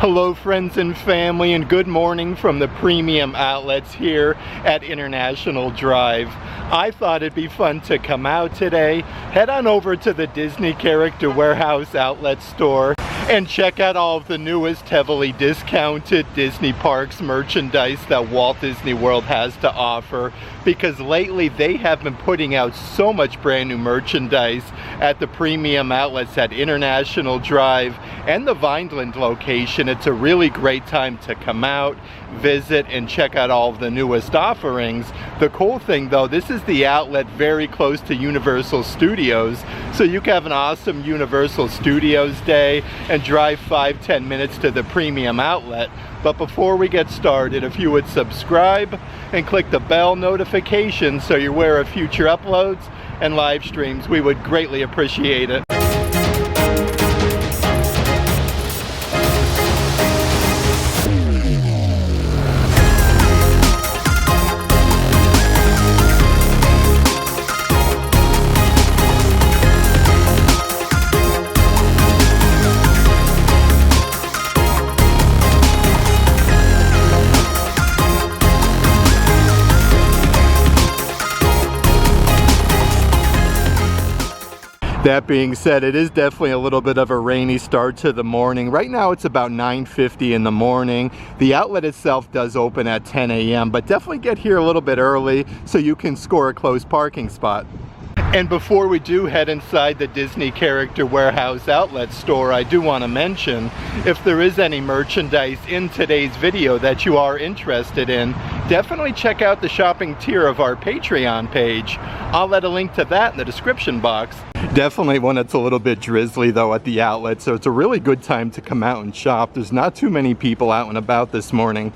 Hello friends and family, and good morning from the premium outlets here at International Drive. I thought it'd be fun to come out today, head on over to the Disney Character Warehouse outlet store and check out all of the newest heavily discounted Disney Parks merchandise that Walt Disney World has to offer, because lately they have been putting out so much brand new merchandise at the premium outlets at International Drive and the Vineland location. It's a really great time to come out, visit, and check out all of the newest offerings. The cool thing though, this is the outlet very close to Universal Studios, so you can have an awesome Universal Studios day and drive 5-10 minutes to the premium outlet. But before we get started, if you would subscribe and click the bell notification so you're aware of future uploads and live streams, we would greatly appreciate it. That being said, it is definitely a little bit of a rainy start to the morning. Right now it's about 9:50 in the morning. The outlet itself does open at 10 a.m., but definitely get here a little bit early so you can score a close parking spot. And before we do head inside the Disney Character Warehouse outlet store, I do want to mention, if there is any merchandise in today's video that you are interested in, definitely check out the shopping tier of our Patreon page. I'll let a link to that in the description box. Definitely when it's a little bit drizzly though at the outlet, so it's a really good time to come out and shop. There's not too many people out and about this morning.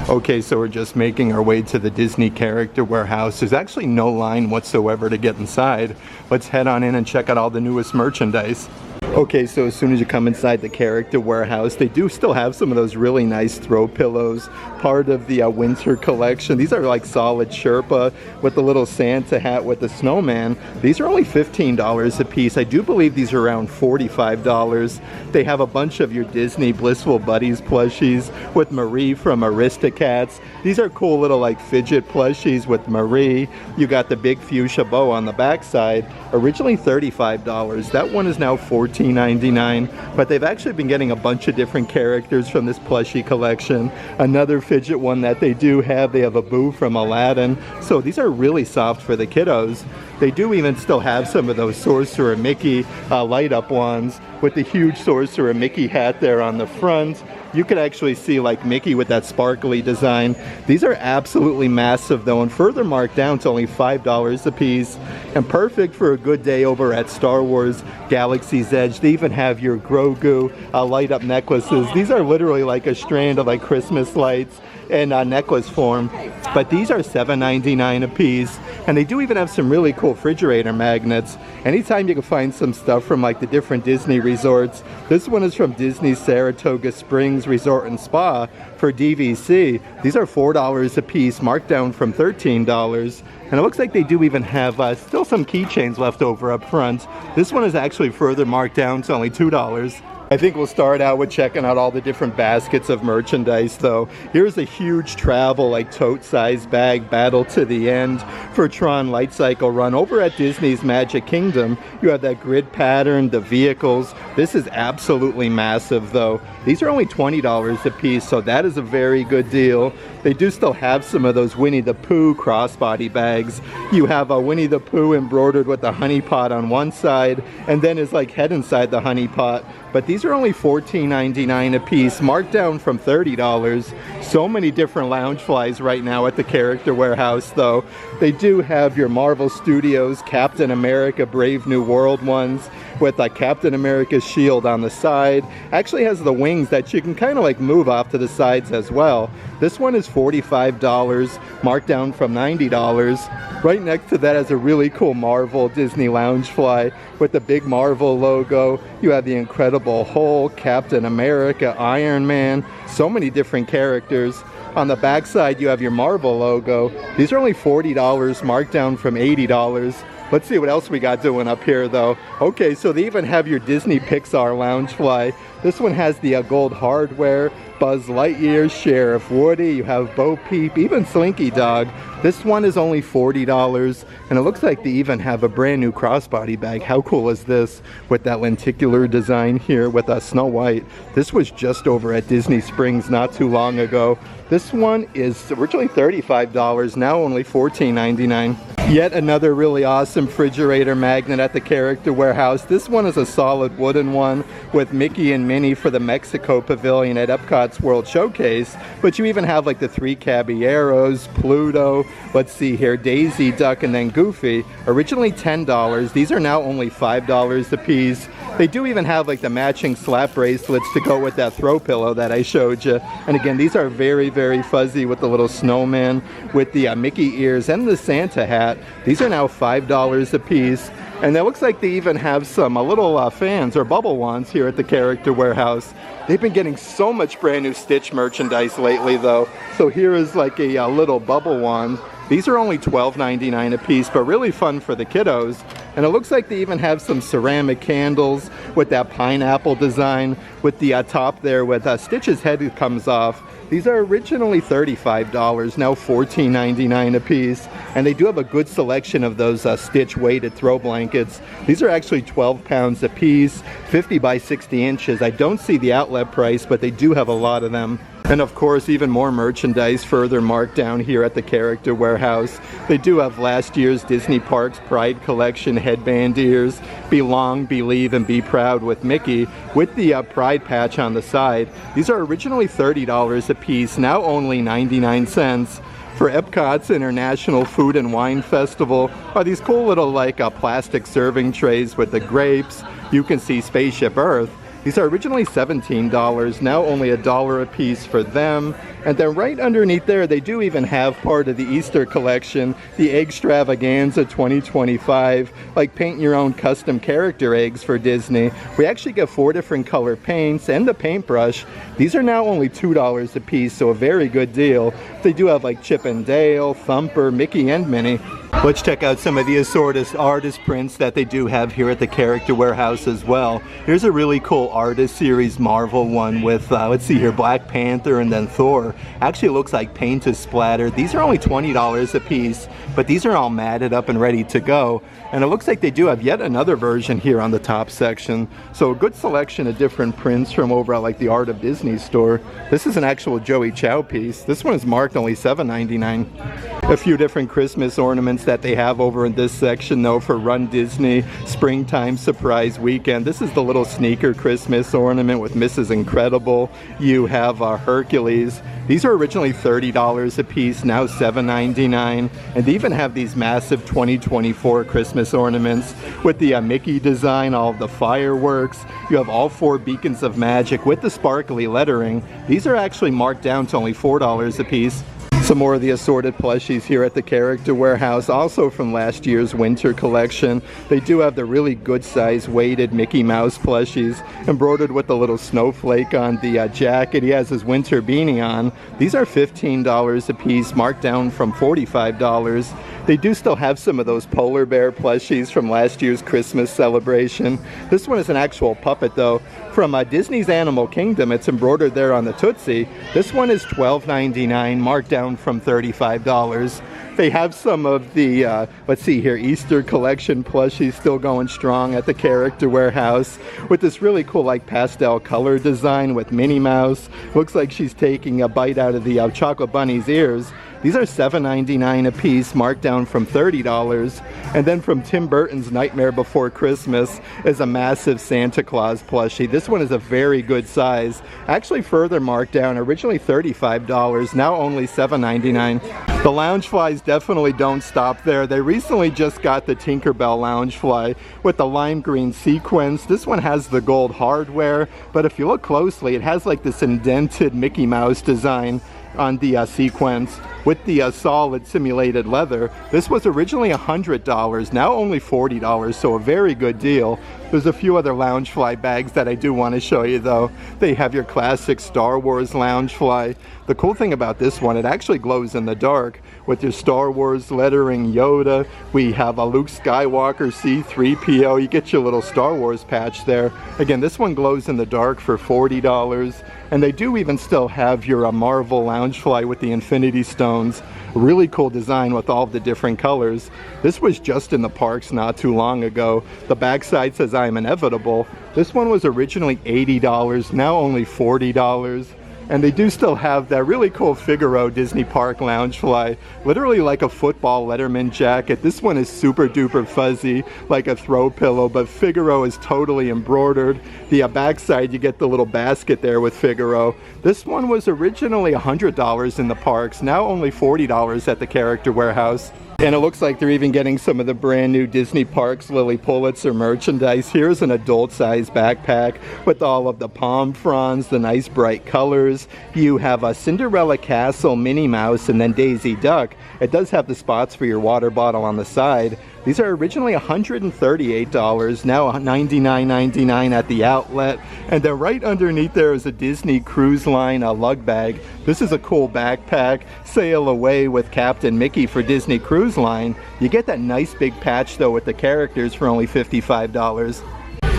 Okay, so we're just making our way to the Disney Character Warehouse. There's actually no line whatsoever to get inside. Let's head on in and check out all the newest merchandise. Okay, so as soon as you come inside the Character Warehouse, they do still have some of those really nice throw pillows, part of the winter collection. These are like solid Sherpa with the little Santa hat with the snowman. These are only $15 a piece. I do believe these are around $45. They have a bunch of your Disney Blissful Buddies plushies with Marie from Aristocats. These are cool little like fidget plushies with Marie. You got the big fuchsia bow on the back side, originally $35. That one is now $14.99, but they've actually been getting a bunch of different characters from this plushie collection. Another fidget one that they do have, they have a Boo from Aladdin. So these are really soft for the kiddos. They do even still have some of those Sorcerer Mickey light up ones with the huge Sorcerer Mickey hat there on the front. You could actually see like Mickey with that sparkly design. These are absolutely massive though, and further marked down to only $5 a piece, and perfect for a good day over at Star Wars Galaxy's Edge. They even have your Grogu light up necklaces. These are literally like a strand of like Christmas lights in necklace form, but these are $7.99 a piece. And they do even have some really cool refrigerator magnets. Anytime you can find some stuff from like the different Disney resorts. This one is from Disney Saratoga Springs Resort and Spa for DVC. These are $4 a piece, marked down from $13. And it looks like they do even have still some keychains left over up front. This one is actually further marked down to only $2. I think we'll start out with checking out all the different baskets of merchandise though. Here's a huge travel like tote size bag, Battle to the End for Tron Light Cycle Run. Over at Disney's Magic Kingdom, you have that grid pattern, the vehicles. This is absolutely massive though. These are only $20 a piece, so that is a very good deal. They do still have some of those Winnie the Pooh crossbody bags. You have a Winnie the Pooh embroidered with the honey pot on one side, and then his like head inside the honey pot. But these are only $14.99 a piece, marked down from $30. So many different Loungeflies right now at the Character Warehouse though. They do have your Marvel Studios Captain America Brave New World ones with a Captain America's shield on the side. Actually has the wings that you can kind of like move off to the sides as well. This one is $45, marked down from $90. Right next to that is a really cool Marvel Disney Loungefly with the big Marvel logo. You have the Incredible Hulk, Captain America, Iron Man, so many different characters. On the back side you have your Marvel logo. These are only $40, marked down from $80. Let's see what else we got doing up here though. Okay, so they even have your Disney Pixar Loungefly. This one has the gold hardware, Buzz Lightyear, Sheriff Woody, you have Bo Peep, even Slinky Dog. This one is only $40, and it looks like they even have a brand new crossbody bag. How cool is this with that lenticular design here with Snow White? This was just over at Disney Springs not too long ago. This one is originally $35, now only $14.99. Yet another really awesome refrigerator magnet at the Character Warehouse. This one is a solid wooden one with Mickey and Minnie for the Mexico Pavilion at Epcot's World Showcase. But you even have like the 3 Caballeros, Pluto, let's see here, Daisy, Duck, and then Goofy. Originally $10. These are now only $5 a piece. They do even have like the matching slap bracelets to go with that throw pillow that I showed you. And again, these are very, very fuzzy with the little snowman, with the Mickey ears and the Santa hat. These are now $5 a piece. And it looks like they even have some little fans or bubble wands here at the Character Warehouse. They've been getting so much brand new Stitch merchandise lately though. So here is like a little bubble wand. These are only $12.99 a piece, but really fun for the kiddos. And it looks like they even have some ceramic candles with that pineapple design with the top there with Stitch's head comes off. These are originally $35, now $14.99 a piece. And they do have a good selection of those Stitch weighted throw blankets. These are actually 12 pounds a piece, 50 by 60 inches. I don't see the outlet price, but they do have a lot of them. And of course, even more merchandise further marked down here at the Character Warehouse. They do have last year's Disney Parks Pride Collection headband ears, Belong, Believe, and Be Proud with Mickey, with the Pride patch on the side. These are originally $30 a piece, now only 99 cents. For Epcot's International Food and Wine Festival are these cool little like plastic serving trays with the grapes. You can see Spaceship Earth. These are originally $17, now only $1 a piece for them. And then right underneath there, they do even have part of the Easter collection, the Eggstravaganza 2025, like paint your own custom character eggs for Disney. We actually get 4 different color paints and the paintbrush. These are now only $2 a piece, so a very good deal. They do have like Chip and Dale, Thumper, Mickey, and Minnie. Let's check out some of the assorted artist prints that they do have here at the Character Warehouse as well. Here's a really cool artist series Marvel one with, let's see here, Black Panther and then Thor. Actually, it looks like paint is splattered. These are only $20 a piece, but these are all matted up and ready to go. And it looks like they do have yet another version here on the top section. So a good selection of different prints from over at like the Art of Disney store. This is an actual Joey Chow piece. This one is marked only $7.99. A few different Christmas ornaments that they have over in this section though for Run Disney Springtime Surprise Weekend. This is the little sneaker Christmas ornament with Mrs. Incredible. You have Hercules. These are originally $30 a piece, now $7.99. And they even have these massive 2024 Christmas ornaments with the Mickey design, all of the fireworks. You have all 4 beacons of magic with the sparkly lettering. These are actually marked down to only $4 a piece. Some more of the assorted plushies here at the Character Warehouse, also from last year's winter collection. They do have the really good size weighted Mickey Mouse plushies, embroidered with the little snowflake on the jacket. He has his winter beanie on. These are $15 a piece, marked down from $45. They do still have some of those polar bear plushies from last year's Christmas celebration. This one is an actual puppet though, from Disney's Animal Kingdom. It's embroidered there on the Tootsie. This one is $12.99, marked down from $35. They have some of the, let's see here, Easter collection plushies still going strong at the Character Warehouse with this really cool like pastel color design with Minnie Mouse. Looks like she's taking a bite out of the Chocolate Bunny's ears. These are $7.99 a piece, marked down from $30. And then from Tim Burton's Nightmare Before Christmas is a massive Santa Claus plushie. This one is a very good size. Actually further marked down, originally $35, now only $7.99. The Loungeflies definitely don't stop there. They recently just got the Tinkerbell Loungefly with the lime green sequins. This one has the gold hardware, but if you look closely, it has like this indented Mickey Mouse design on the sequence. with the solid simulated leather. This was originally $100, now only $40, so a very good deal. There's a few other Loungefly bags that I do want to show you though. They have your classic Star Wars Loungefly. The cool thing about this one, it actually glows in the dark with your Star Wars lettering, Yoda. We have a Luke Skywalker C-3PO. You get your little Star Wars patch there. Again, this one glows in the dark for $40. And they do even still have your Marvel Loungefly with the Infinity Stones. Really cool design with all of the different colors. This was just in the parks not too long ago. The backside says "I am inevitable." This one was originally $80, now only $40. And they do still have that really cool Figaro Disney Park Loungefly, literally like a football Letterman jacket. This one is super duper fuzzy, like a throw pillow, but Figaro is totally embroidered. The backside, you get the little basket there with Figaro. This one was originally $100 in the parks, now only $40 at the Character Warehouse. And it looks like they're even getting some of the brand new Disney Parks Lily Pulitzer merchandise. Here's an adult size backpack with all of the palm fronds, the nice bright colors. You have a Cinderella Castle, Minnie Mouse, and then Daisy Duck. It does have the spots for your water bottle on the side. These are originally $138, now $99.99 at the outlet. And then right underneath there is a Disney Cruise Line lug bag. This is a cool backpack. Sail away with Captain Mickey for Disney Cruise Line. You get that nice big patch though with the characters for only $55.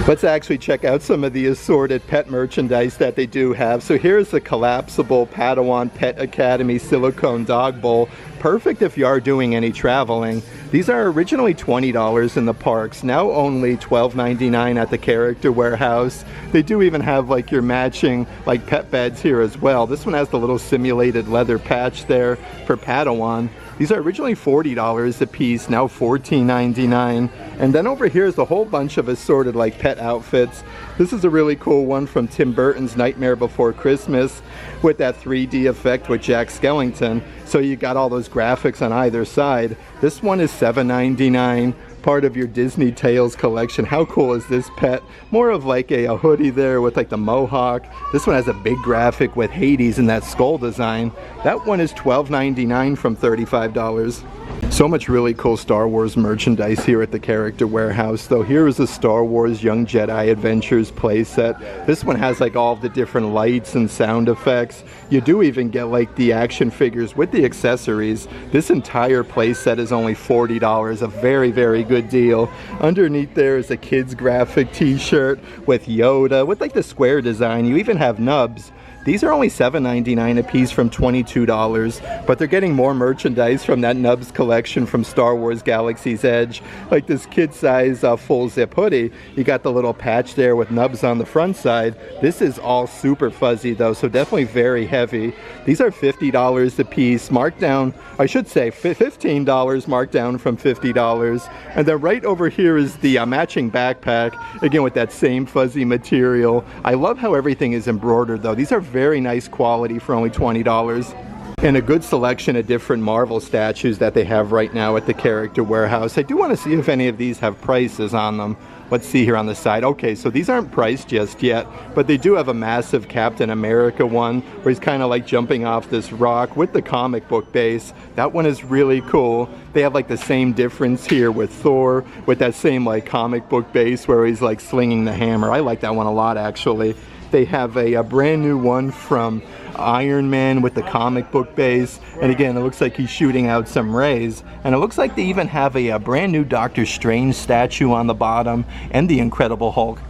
Let's actually check out some of the assorted pet merchandise that they do have. So here's the collapsible Padawan Pet Academy silicone dog bowl. Perfect if you are doing any traveling. These are originally $20 in the parks, now only $12.99 at the Character Warehouse. They do even have like your matching like pet beds here as well. This one has the little simulated leather patch there for Padawan. These are originally $40 a piece, now $14.99. And then over here is a whole bunch of assorted like pet outfits. This is a really cool one from Tim Burton's Nightmare Before Christmas with that 3D effect with Jack Skellington. So you got all those graphics on either side. This one is $7.99. Part of your Disney Tales collection. How cool is this pet? More of like a hoodie there with like the mohawk. This one has a big graphic with Hades and that skull design. That one is $12.99 from $35. So much really cool Star Wars merchandise here at the Character Warehouse. Though here is a Star Wars Young Jedi Adventures playset. This one has like all of the different lights and sound effects. You do even get like the action figures with the accessories. This entire playset is only $40. A very, very good deal. Underneath there is a kid's graphic t-shirt with Yoda with like the square design. You even have nubs. These are only $7.99 a piece from $22, but they're getting more merchandise from that Nubs collection from Star Wars Galaxy's Edge. Like this kid-size full zip hoodie. You got the little patch there with Nubs on the front side. This is all super fuzzy though, so definitely very heavy. These are $50 a piece, marked down, I should say $15 marked down from $50. And then right over here is the matching backpack, again with that same fuzzy material. I love how everything is embroidered though. These are very nice quality for only $20. And a good selection of different Marvel statues that they have right now at the Character Warehouse. I do want to see if any of these have prices on them. Let's see here on the side. Okay, so these aren't priced just yet, but they do have a massive Captain America one where he's kind of like jumping off this rock with the comic book base. That one is really cool. They have like the same difference here with Thor with that same like comic book base where he's like slinging the hammer. I like that one a lot actually. They have a brand new one from Iron Man with the comic book base, and again it looks like he's shooting out some rays, and it looks like they even have a brand new Doctor Strange statue on the bottom and the Incredible Hulk.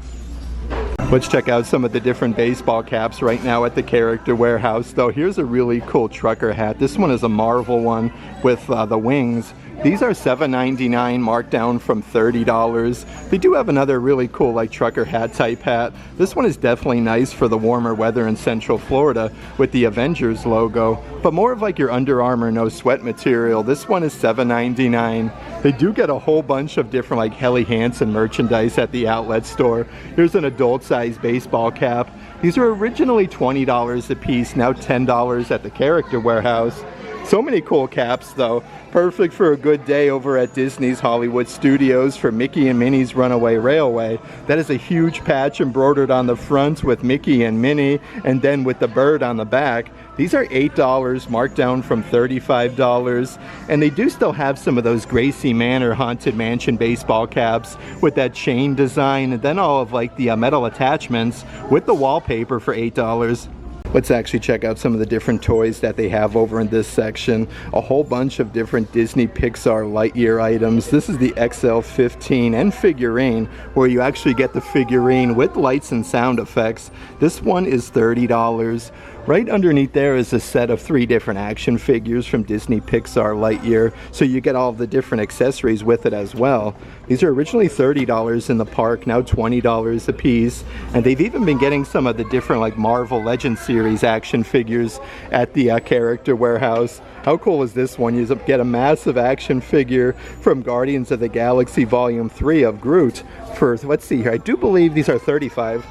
Let's check out some of the different baseball caps right now at the Character Warehouse though. Here's a really cool trucker hat. This one is a Marvel one with the wings. These are $7.99 marked down from $30. They do have another really cool like trucker hat type hat. This one is definitely nice for the warmer weather in Central Florida with the Avengers logo, but more of like your Under Armour no sweat material. This one is $7.99. They do get a whole bunch of different like Helly Hansen merchandise at the outlet store. Here's an adult size baseball cap. These are originally $20 a piece, now $10 at the Character Warehouse. So many cool caps though. Perfect for a good day over at Disney's Hollywood Studios for Mickey and Minnie's Runaway Railway. That is a huge patch embroidered on the front with Mickey and Minnie, and then with the bird on the back. These are $8, marked down from $35, and they do still have some of those Gracie Manor Haunted Mansion baseball caps with that chain design, and then all of like the metal attachments with the wallpaper for $8. Let's actually check out some of the different toys that they have over in this section. A whole bunch of different Disney Pixar Lightyear items. This is the XL15 and figurine, where you actually get the figurine with lights and sound effects. This one is $30. Right underneath there is a set of 3 different action figures from Disney Pixar Lightyear, so you get all of the different accessories with it as well. These are originally $30 in the park, now $20 a piece, and they've even been getting some of the different like Marvel Legends series action figures at the Character Warehouse. How cool is this one? You get a massive action figure from Guardians of the Galaxy Volume 3 of Groot for, let's see here, I do believe these are $35.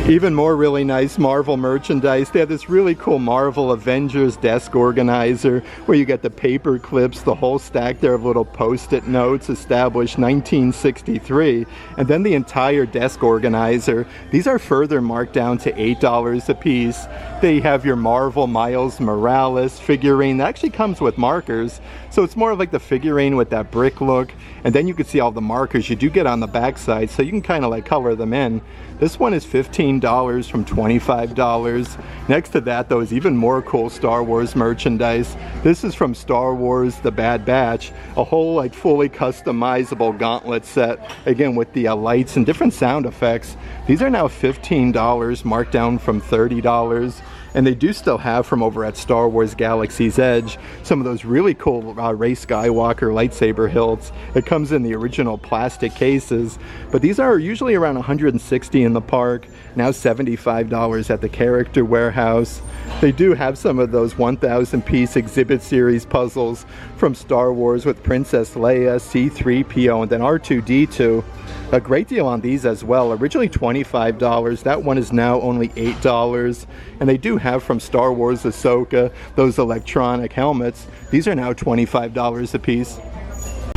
Even more really nice Marvel merchandise. They have this really cool Marvel Avengers desk organizer where you get the paper clips, the whole stack there of little post-it notes, established 1963, and then the entire desk organizer. These are further marked down to $8 a piece. They have your Marvel Miles Morales figurine that actually comes with markers, so it's more of like the figurine with that brick look, and then you can see all the markers you do get on the back side, so you can kind of like color them in. This one is $15 from $25. Next to that though is even more cool Star Wars merchandise. This is from Star Wars The Bad Batch, a whole like fully customizable gauntlet set, again with the lights and different sound effects. These are now $15, marked down from $30. And they do still have from over at Star Wars Galaxy's Edge some of those really cool Rey Skywalker lightsaber hilts. It comes in the original plastic cases, but these are usually around $160 in the park, now $75 at the Character Warehouse. They do have some of those 1,000-piece exhibit series puzzles from Star Wars with Princess Leia, C-3PO, and then R2-D2. A great deal on these as well. Originally $25. That one is now only $8. And they do have from Star Wars Ahsoka those electronic helmets. These are now $25 a piece.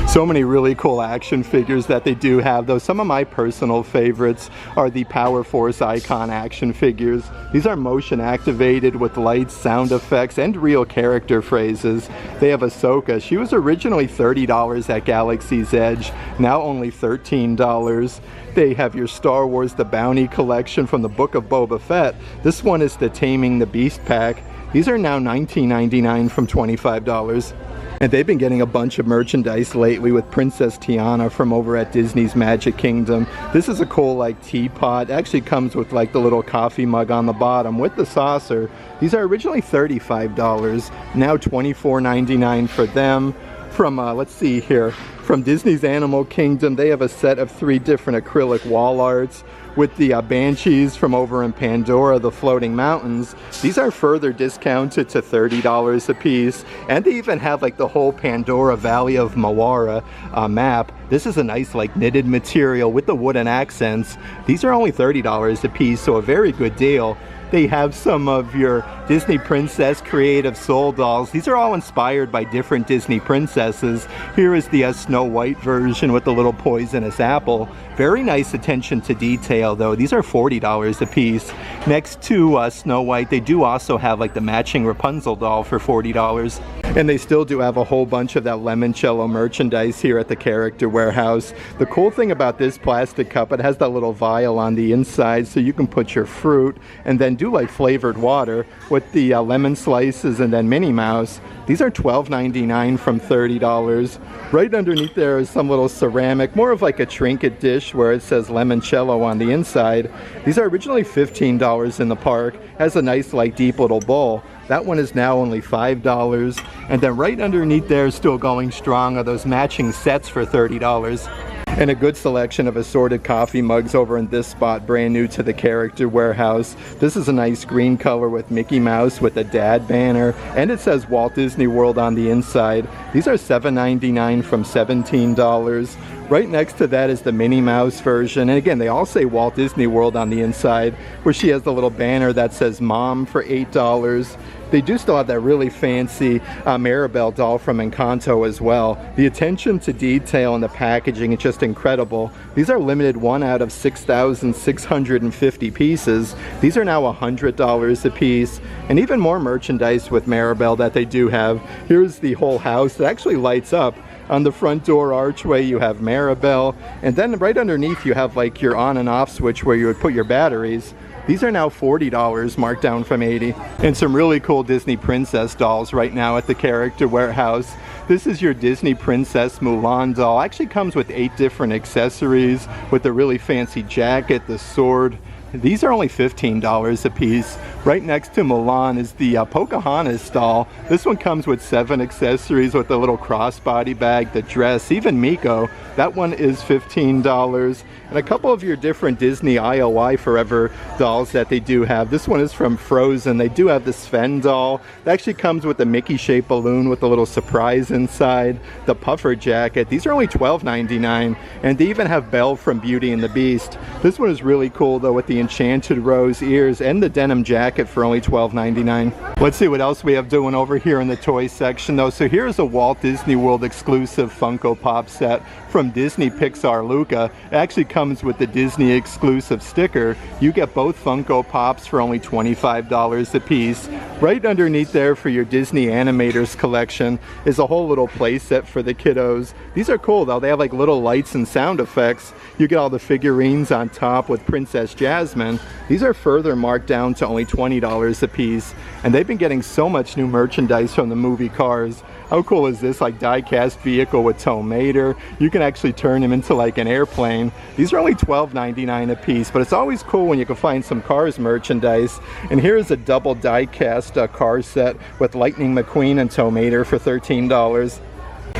So many really cool action figures that they do have, though some of my personal favorites are the Power Force Icon action figures. These are motion activated with lights, sound effects, and real character phrases. They have Ahsoka. She was originally $30 at Galaxy's Edge, now only $13. They have your Star Wars The Bounty Collection from the Book of Boba Fett. This one is the Taming the Beast pack. These are now $19.99 from $25. And they've been getting a bunch of merchandise lately with Princess Tiana from over at Disney's Magic Kingdom. This is a cool like teapot. It actually comes with like the little coffee mug on the bottom with the saucer. These are originally $35, now $24.99 for them. From, let's see here, from Disney's Animal Kingdom, they have a set of 3 different acrylic wall arts with the Banshees from over in Pandora, the Floating Mountains. These are further discounted to $30 a piece, and they even have like the whole Pandora Valley of Mawara map. This is a nice like knitted material with the wooden accents. These are only $30 a piece, so a very good deal. They have some of your Disney Princess Creative Soul dolls. These are all inspired by different Disney princesses. Here is the Snow White version with the little poisonous apple. Very nice attention to detail though. These are $40 a piece. Next to Snow White, they do also have like the matching Rapunzel doll for $40. And they still do have a whole bunch of that limoncello merchandise here at the Character Warehouse. The cool thing about this plastic cup, it has that little vial on the inside so you can put your fruit and then do like flavored water with the lemon slices and then Minnie Mouse. These are $12.99 from $30. Right underneath there is some little ceramic, more of like a trinket dish where it says limoncello on the inside. These are originally $15 in the park. Has a nice like deep little bowl. That one is now only $5. And then right underneath there is still going strong are those matching sets for $30. And a good selection of assorted coffee mugs over in this spot, brand new to the Character Warehouse. This is a nice green color with Mickey Mouse with a dad banner, and it says Walt Disney World on the inside. These are $7.99 from $17. Right next to that is the Minnie Mouse version, and again, they all say Walt Disney World on the inside, where she has the little banner that says Mom for $8. They do still have that really fancy Maribel doll from Encanto as well. The attention to detail in the packaging is just incredible. These are limited 1 out of 6,650 pieces. These are now $100 a piece, and even more merchandise with Maribel that they do have. Here's the whole house that actually lights up. On the front door archway you have Maribel, and then right underneath you have like your on and off switch where you would put your batteries. These are now $40, marked down from $80. And some really cool Disney princess dolls right now at the Character Warehouse. This is your Disney Princess Mulan doll. Actually comes with 8 different accessories with a really fancy jacket, the sword. These are only $15 a piece. Right next to Mulan is the Pocahontas doll. This one comes with 7 accessories with the little crossbody bag, the dress, even Miko. That one is $15. And a couple of your different Disney IOI Forever dolls that they do have. This one is from Frozen. They do have the Sven doll. It actually comes with a Mickey-shaped balloon with a little surprise inside. The puffer jacket. These are only $12.99. And they even have Belle from Beauty and the Beast. This one is really cool though, with the enchanted rose ears and the denim jacket for only $12.99. Let's see what else we have doing over here in the toy section though. So here's a Walt Disney World exclusive Funko Pop set from Disney Pixar Luca. It actually comes with the Disney exclusive sticker. You get both Funko Pops for only $25 a piece. Right underneath there for your Disney Animators collection is a whole little play set for the kiddos. These are cool though. They have like little lights and sound effects. You get all the figurines on top with Princess Jasmine. These are further marked down to only $20 a piece. And they've been getting so much new merchandise from the movie Cars. How cool is this, like die-cast vehicle with Tow Mater? You can actually turn him into like an airplane. These are only $12.99 a piece, but it's always cool when you can find some Cars merchandise. And here's a double die-cast car set with Lightning McQueen and Tow Mater for $13.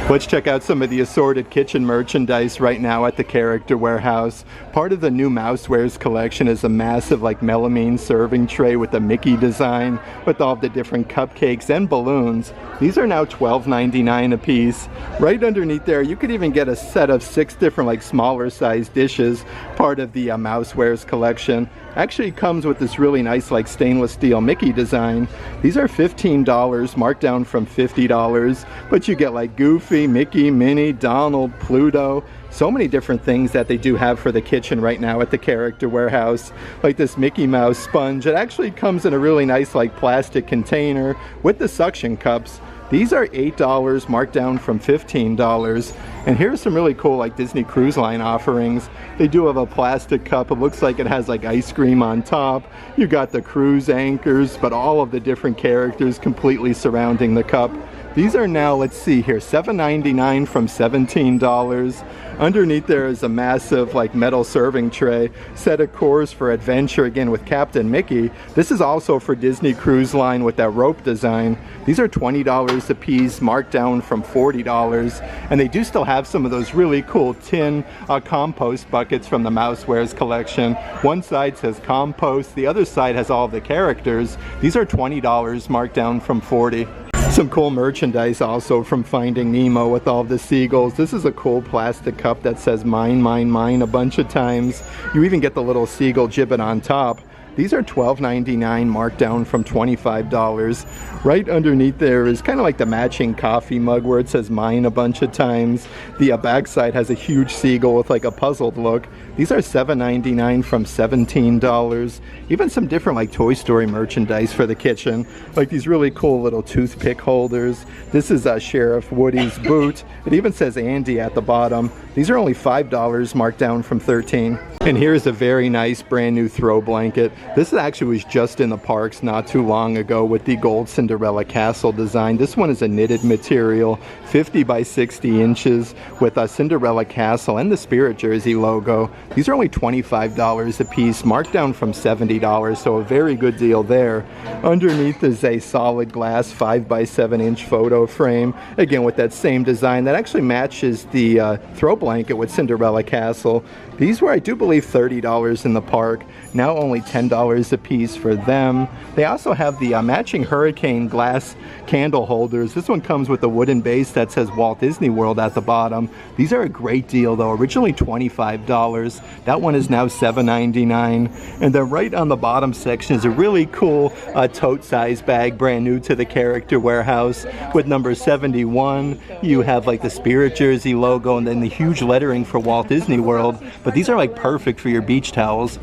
Let's check out some of the assorted kitchen merchandise right now at the Character Warehouse. Part of the new Mousewares collection is a massive like melamine serving tray with a Mickey design with all the different cupcakes and balloons. These are now $12.99 a piece. Right underneath there you could even get a set of 6 different like smaller sized dishes, part of the Mousewares collection. Actually comes with this really nice like stainless steel Mickey design. These are $15, marked down from $50, but you get like Goofy, Mickey, Minnie, Donald, Pluto. So many different things that they do have for the kitchen right now at the Character Warehouse. Like this Mickey Mouse sponge. It actually comes in a really nice like plastic container with the suction cups. These are $8, marked down from $15. And here's some really cool like Disney Cruise Line offerings. They do have a plastic cup. It looks like it has like ice cream on top. You got the cruise anchors, but all of the different characters completely surrounding the cup. These are now, let's see here, $7.99 from $17. Underneath there is a massive like metal serving tray, set of cores for adventure, again with Captain Mickey. This is also for Disney Cruise Line with that rope design. These are $20 a piece, marked down from $40. And they do still have some of those really cool tin compost buckets from the Mousewares collection. One side says compost, the other side has all of the characters. These are $20, marked down from $40. Some cool merchandise also from Finding Nemo with all the seagulls. This is a cool plastic cup that says mine, mine, mine a bunch of times. You even get the little seagull gibbet on top. These are $12.99, marked down from $25. Right underneath there is kind of like the matching coffee mug where it says mine a bunch of times. The backside has a huge seagull with like a puzzled look. These are $7.99 from $17. Even some different like Toy Story merchandise for the kitchen. Like these really cool little toothpick holders. This is Sheriff Woody's boot. It even says Andy at the bottom. These are only $5, marked down from $13. And here's a very nice brand new throw blanket. This actually was just in the parks not too long ago with the gold Cinderella castle design. This one is a knitted material, 50 by 60 inches with a Cinderella castle and the Spirit Jersey logo. These are only $25 a piece, marked down from $70, so a very good deal there. Underneath is a solid glass 5x7-inch photo frame, again with that same design that actually matches the throw blanket with Cinderella Castle. These were, I do believe, $30 in the park, now only $10 a piece for them. They also have the matching hurricane glass candle holders. This one comes with a wooden base that says Walt Disney World at the bottom. These are a great deal though, originally $25. That one is now $7.99. And then right on the bottom section is a really cool tote size bag, brand new to the Character Warehouse with number 71. You have like the Spirit Jersey logo and then the huge lettering for Walt Disney World. But these are like perfect for your beach towels.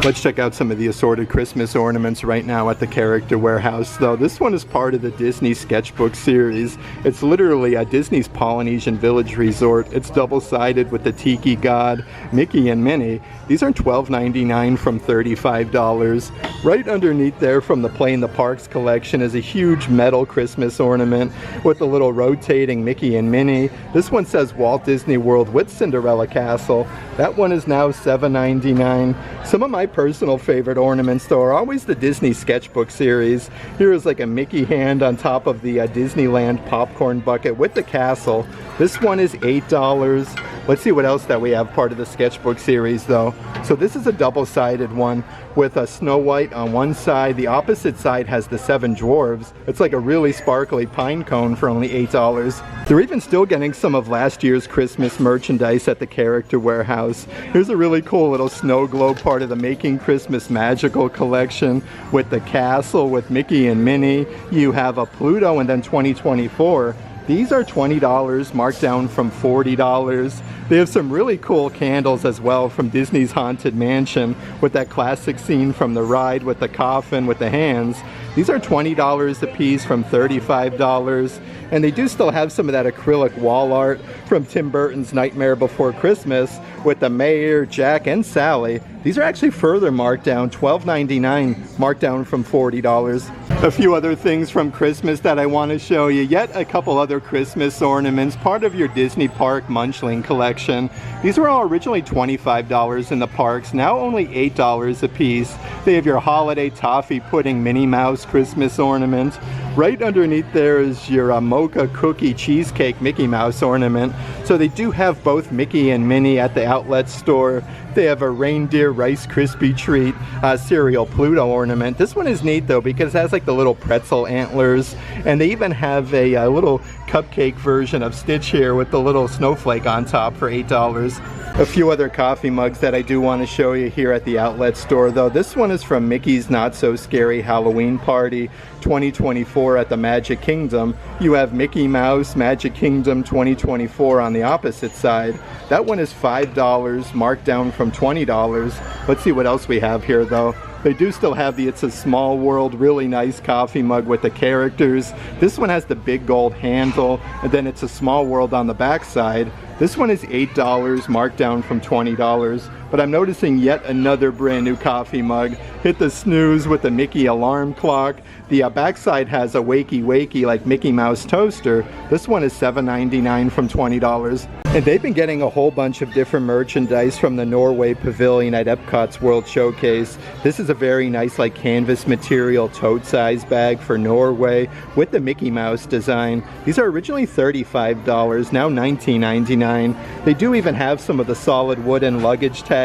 Let's check out some of the assorted Christmas ornaments right now at the Character Warehouse though. This one is part of the Disney Sketchbook series. It's literally Disney's Polynesian Village Resort. It's double-sided with the Tiki God, Mickey and Minnie. These are $12.99 from $35. Right underneath there from the Play in the Parks collection is a huge metal Christmas ornament with the little rotating Mickey and Minnie. This one says Walt Disney World with Cinderella Castle. That one is now $7.99. Some of my personal favorite ornaments though are always the Disney Sketchbook series. Here is like a Mickey hand on top of the Disneyland popcorn bucket with the castle. This one is $8. Let's see what else that we have part of the Sketchbook series though. So this is a double-sided one with a Snow White on one side. The opposite side has the Seven Dwarves. It's like a really sparkly pine cone for only $8. They're even still getting some of last year's Christmas merchandise at the Character Warehouse. Here's a really cool little snow globe part of the Making Christmas Magical collection with the castle with Mickey and Minnie. You have a Pluto and then 2024. These are $20, marked down from $40. They have some really cool candles as well from Disney's Haunted Mansion with that classic scene from the ride with the coffin with the hands. These are $20 a piece from $35. And they do still have some of that acrylic wall art from Tim Burton's Nightmare Before Christmas with the Mayor, Jack, and Sally. These are actually further marked down, $12.99, marked down from $40. A few other things from Christmas that I want to show you. Yet a couple other Christmas ornaments, part of your Disney Park Munchling collection. These were all originally $25 in the parks, now only $8 a piece. They have your holiday toffee pudding Minnie Mouse Christmas ornament. Right underneath there is your mocha cookie cheesecake Mickey Mouse ornament. So they do have both Mickey and Minnie at the outlet store. They have a reindeer Rice Krispie treat cereal Pluto ornament. This one is neat though because it has like the little pretzel antlers, and they even have a little cupcake version of Stitch here with the little snowflake on top for $8. A few other coffee mugs that I do want to show you here at the outlet store though. This one is from Mickey's Not So Scary Halloween Party 2024 at the Magic Kingdom. You have Mickey Mouse Magic Kingdom 2024 on the opposite side. That one is $5, marked down from $20. Let's see what else we have here though. They do still have the It's a Small World really nice coffee mug with the characters. This one has the big gold handle, and then It's a Small World on the back side. This one is $8, marked down from $20. But I'm noticing yet another brand new coffee mug. Hit the snooze with the Mickey alarm clock. The backside has a wakey wakey like Mickey Mouse toaster. This one is $7.99 from $20. And they've been getting a whole bunch of different merchandise from the Norway Pavilion at Epcot's World Showcase. This is a very nice like canvas material tote size bag for Norway with the Mickey Mouse design. These are originally $35, now $19.99. They do even have some of the solid wooden luggage tags.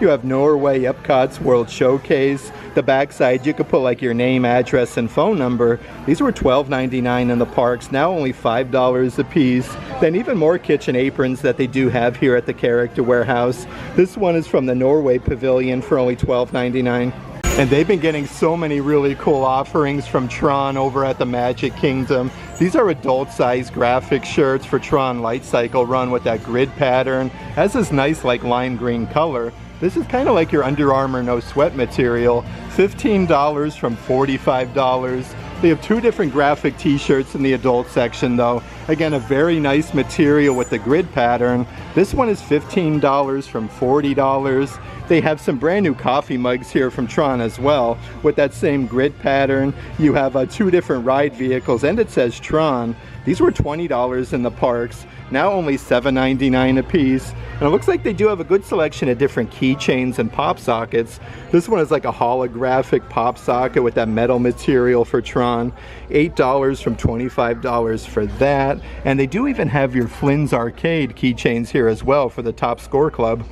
You have Norway Epcot's World Showcase. The backside you could put like your name, address, and phone number. These were $12.99 in the parks, now only $5 a piece. Then even more kitchen aprons that they do have here at the Character Warehouse. This one is from the Norway Pavilion for only $12.99. And they've been getting so many really cool offerings from Tron over at the Magic Kingdom. These are adult-sized graphic shirts for Tron Light Cycle Run with that grid pattern. Has this nice like lime green color. This is kind of like your Under Armour no sweat material. $15 from $45. They have two different graphic t-shirts in the adult section though. Again, a very nice material with the grid pattern. This one is $15 from $40. They have some brand new coffee mugs here from Tron as well with that same grid pattern. You have two different ride vehicles and it says Tron. These were $20 in the parks, now only $7.99 a piece. And it looks like they do have a good selection of different keychains and pop sockets. This one is like a holographic pop socket with that metal material for Tron. $8 from $25 for that. And they do even have your Flynn's Arcade keychains here as well for the Top Score Club.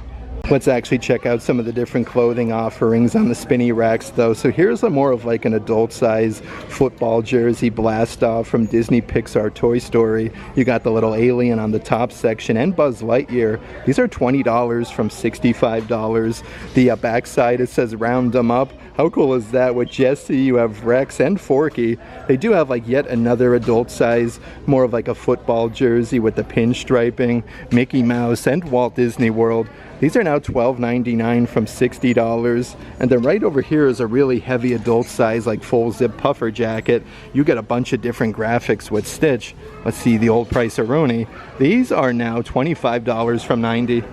Let's actually check out some of the different clothing offerings on the spinny racks though. So here's a more of like an adult size football jersey blast off from Disney Pixar Toy Story. You got the little alien on the top section and Buzz Lightyear. These are $20 from $65. The backside, it says round them up. How cool is that? With Jessie, you have Rex and Forky. They do have like yet another adult size, more of like a football jersey with the pinstriping, Mickey Mouse and Walt Disney World. These are now $12.99 from $60. And then right over here is a really heavy adult size, like full zip puffer jacket. You get a bunch of different graphics with Stitch. Let's see the old price-a-roni. These are now $25 from $90.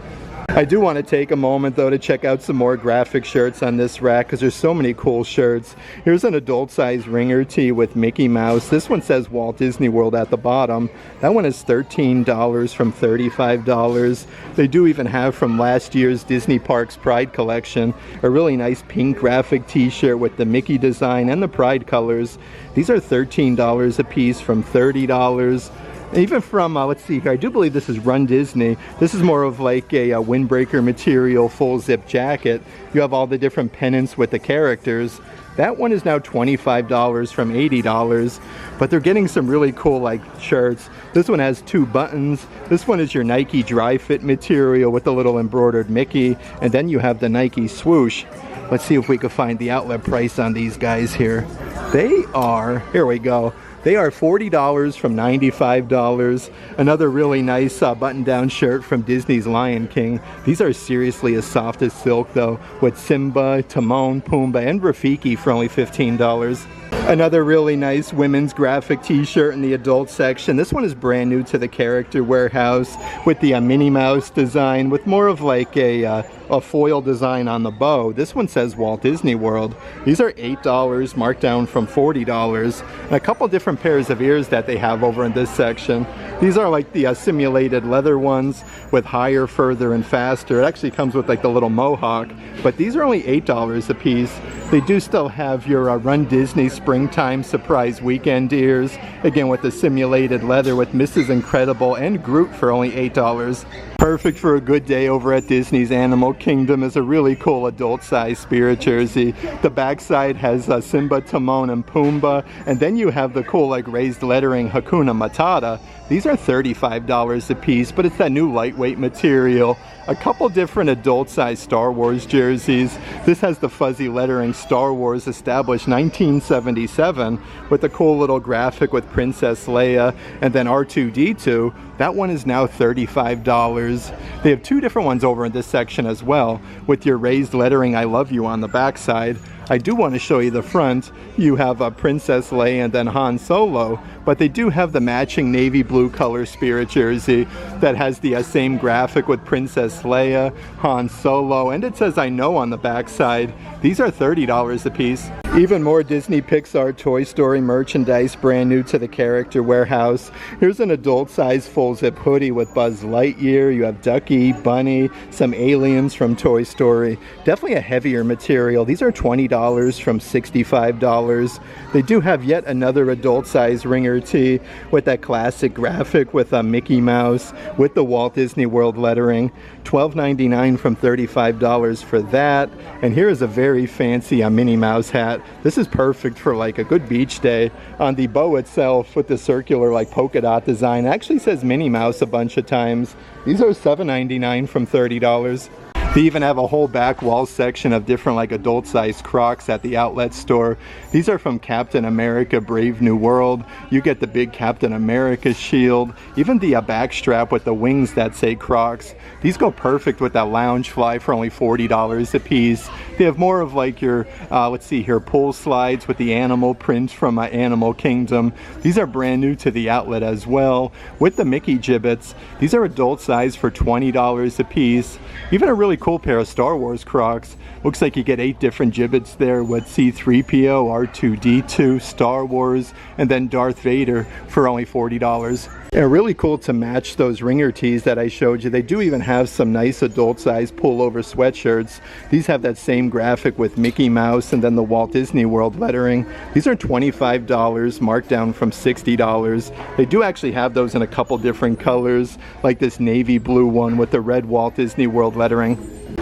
I do want to take a moment though to check out some more graphic shirts on this rack because there's so many cool shirts. Here's an adult size ringer tee with Mickey Mouse. This one says Walt Disney World at the bottom. That one is $13 from $35. They do even have from last year's Disney Parks Pride collection a really nice pink graphic t-shirt with the Mickey design and the Pride colors. These are $13 a piece from $30. Even from, let's see here, I do believe this is Run Disney. This is more of like a windbreaker material full zip jacket. You have all the different pennants with the characters. That one is now $25 from $80, but they're getting some really cool like shirts. This one has 2 buttons. This one is your Nike dry fit material with the little embroidered Mickey, and then you have the Nike swoosh. Let's see if we can find the outlet price on these guys here. They are, here we go. They are $40 from $95. Another really nice button-down shirt from Disney's Lion King. These are seriously as soft as silk though, with Simba, Timon, Pumbaa, and Rafiki for only $15. Another really nice women's graphic t-shirt in the adult section. This one is brand new to the Character Warehouse with the Minnie Mouse design with more of like a foil design on the bow. This one says Walt Disney World. These are $8 marked down from $40. And a couple different pairs of ears that they have over in this section. These are like the simulated leather ones with higher, further, and faster. It actually comes with like the little mohawk, but these are only $8 a piece. They do still have your Run Disney Springtime Surprise Weekend ears, again with the simulated leather with Mrs. Incredible and Groot for only $8. Perfect for a good day over at Disney's Animal Kingdom is a really cool adult-sized Spirit jersey. The backside has Simba, Timon, and Pumbaa, and then you have the cool like raised lettering Hakuna Matata. These are $35 a piece, but it's that new lightweight material. A couple different adult-sized Star Wars jerseys. This has the fuzzy lettering Star Wars established 1977 with a cool little graphic with Princess Leia and then R2-D2. That one is now $35. They have 2 different ones over in this section as well with your raised lettering I love you on the backside. I do want to show you the front. You have Princess Leia and then Han Solo, but they do have the matching navy blue color Spirit jersey that has the same graphic with Princess Leia, Han Solo, and it says I know on the backside. These are $30 a piece. Even more Disney Pixar Toy Story merchandise brand new to the Character Warehouse. Here's an adult size full zip hoodie with Buzz Lightyear. You have Ducky, Bunny, some aliens from Toy Story. Definitely a heavier material. These are $20 from $65. They do have yet another adult size ringer tee with that classic graphic with Mickey Mouse with the Walt Disney World lettering. $12.99 from $35 for that. And here is a very fancy Minnie Mouse hat. This is perfect for like a good beach day. On the bow itself with the circular like polka dot design, it actually says Minnie Mouse a bunch of times. These are $7.99 from $30. They even have a whole back wall section of different like adult sized Crocs at the outlet store. These are from Captain America Brave New World. You get the big Captain America shield, even the back strap with the wings that say Crocs. These go perfect with that Loungefly for only $40 a piece. They have more of like your, let's see here, pull slides with the animal print from Animal Kingdom. These are brand new to the outlet as well, with the Mickey gibbets. These are adult size for $20 a piece. Even a really cool pair of Star Wars Crocs. Looks like you get 8 different gibbets there with C-3PO, R2-D2, Star Wars, and then Darth Vader for only $40. And really cool to match those ringer tees that I showed you. They do even have some nice adult size pullover sweatshirts. These have that same graphic with Mickey Mouse and then the Walt Disney World lettering. These are $25, marked down from $60. They do actually have those in a couple different colors, like this navy blue one with the red Walt Disney World lettering.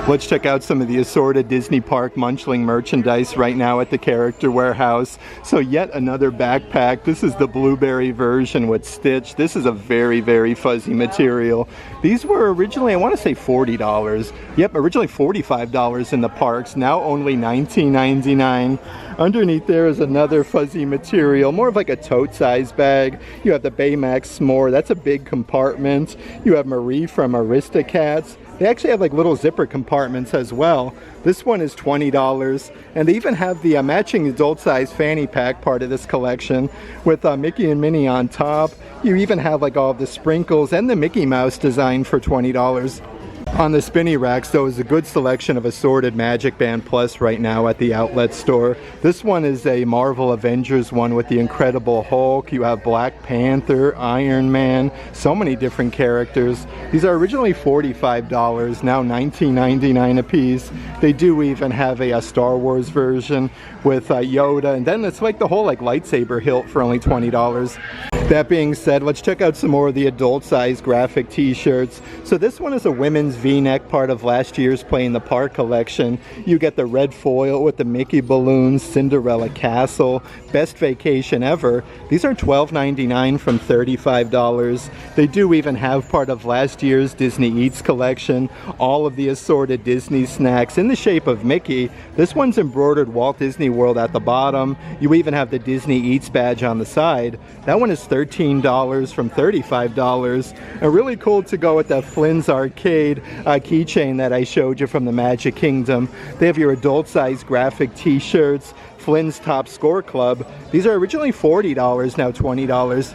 Let's check out some of the assorted Disney Park Munchling merchandise right now at the Character Warehouse. So yet another backpack. This is the blueberry version with Stitch. This is a very, very fuzzy material. These were originally, I want to say $40. Yep, originally $45 in the parks, now only $19.99. Underneath there is another fuzzy material, more of like a tote size bag. You have the Baymax S'more, that's a big compartment. You have Marie from Aristocats. They actually have like little zipper compartments as well. This one is $20, and they even have the matching adult size fanny pack part of this collection with Mickey and Minnie on top. You even have like all of the sprinkles and the Mickey Mouse design for $20. On the spinny racks, though, is a good selection of assorted Magic Band Plus right now at the outlet store. This one is a Marvel Avengers one with the Incredible Hulk. You have Black Panther, Iron Man, so many different characters. These are originally $45, now $19.99 a piece. They do even have a Star Wars version with Yoda, and then it's like the whole like lightsaber hilt for only $20. That being said, let's check out some more of the adult size graphic t-shirts. So this one is a women's V-neck, part of last year's Play in the Park collection. You get the red foil with the Mickey balloons, Cinderella Castle, Best Vacation Ever. These are $12.99 from $35. They do even have part of last year's Disney Eats collection, all of the assorted Disney snacks in the shape of Mickey. This one's embroidered Walt Disney World at the bottom. You even have the Disney Eats badge on the side. That one is $13 from $35. And really cool to go with that Flynn's Arcade keychain that I showed you from the Magic Kingdom. They have your adult size graphic t-shirts, Flynn's Top Score Club. These are originally $40, now $20.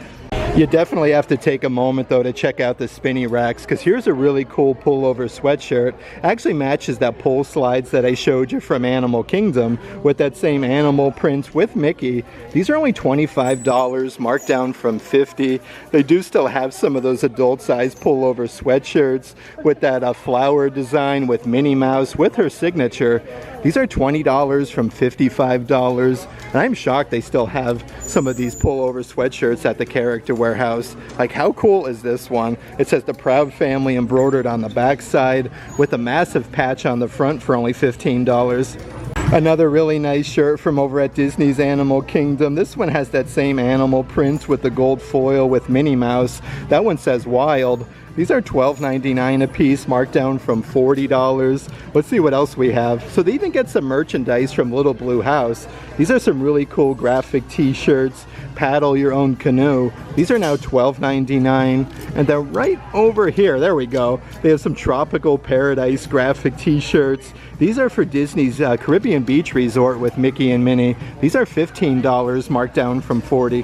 You definitely have to take a moment though to check out the spinny racks, because here's a really cool pullover sweatshirt. Actually matches that pull slides that I showed you from Animal Kingdom with that same animal print with Mickey. These are only $25, marked down from $50. They do still have some of those adult size pullover sweatshirts with that flower design with Minnie Mouse with her signature. These are $20 from $55, and I'm shocked they still have some of these pullover sweatshirts at the Character Warehouse. Like, how cool is this one? It says the Proud Family embroidered on the back side with a massive patch on the front for only $15. Another really nice shirt from over at Disney's Animal Kingdom. This one has that same animal print with the gold foil with Minnie Mouse. That one says Wild. These are $12.99 a piece, marked down from $40. Let's see what else we have. So they even get some merchandise from Little Blue House. These are some really cool graphic t-shirts, paddle your own canoe. These are now $12.99. And then right over here, there we go, they have some Tropical Paradise graphic t-shirts. These are for Disney's Caribbean Beach Resort with Mickey and Minnie. These are $15, marked down from $40.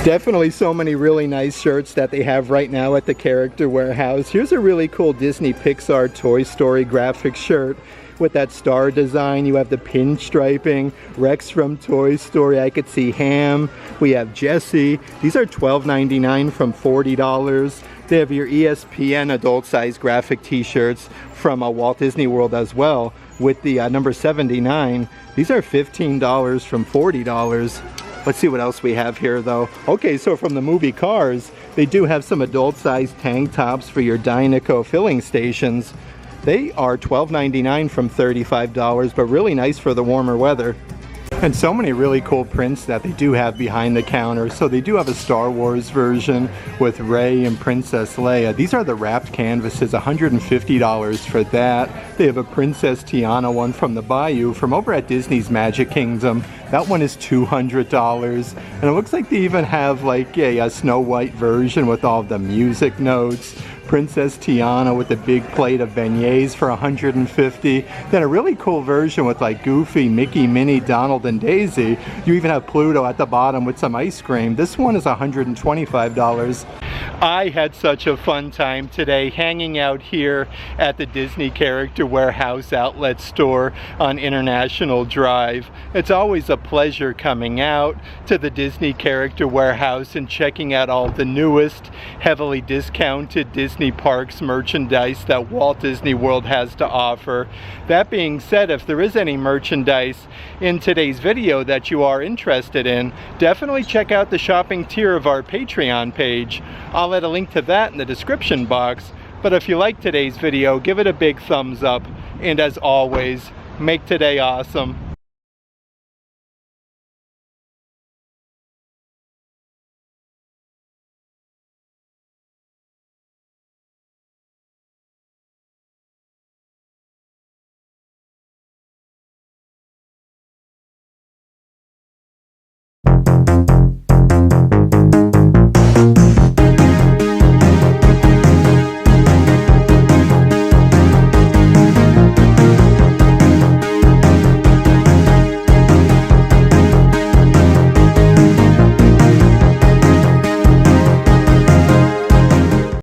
Definitely so many really nice shirts that they have right now at the Character Warehouse. Here's a really cool Disney Pixar Toy Story graphic shirt with that star design. You have the pinstriping, Rex from Toy Story. I could see Ham. We have Jessie. These are $12.99 from $40. They have your ESPN adult size graphic t-shirts from Walt Disney World as well with the number 79. These are $15 from $40. Let's see what else we have here though. Okay, so from the movie Cars, they do have some adult sized tank tops for your Dynaco filling stations. They are $12.99 from $35, but really nice for the warmer weather. And so many really cool prints that they do have behind the counter. So they do have a Star Wars version with Rey and Princess Leia. These are the wrapped canvases, $150 for that. They have a Princess Tiana one from the Bayou from over at Disney's Magic Kingdom. That one is $200. And it looks like they even have like a Snow White version with all the music notes Princess Tiana with a big plate of beignets for $150. Then a really cool version with like Goofy, Mickey, Minnie, Donald, and Daisy. You even have Pluto at the bottom with some ice cream. This one is $125. I had such a fun time today hanging out here at the Disney Character Warehouse outlet store on International Drive. It's always a pleasure coming out to the Disney Character Warehouse and checking out all the newest, heavily discounted Disney Parks merchandise that Walt Disney World has to offer. That being said, if there is any merchandise in today's video that you are interested in, definitely check out the shopping tier of our Patreon page. I'll add a link to that in the description box. But if you like today's video, give it a big thumbs up. And as always, make today awesome.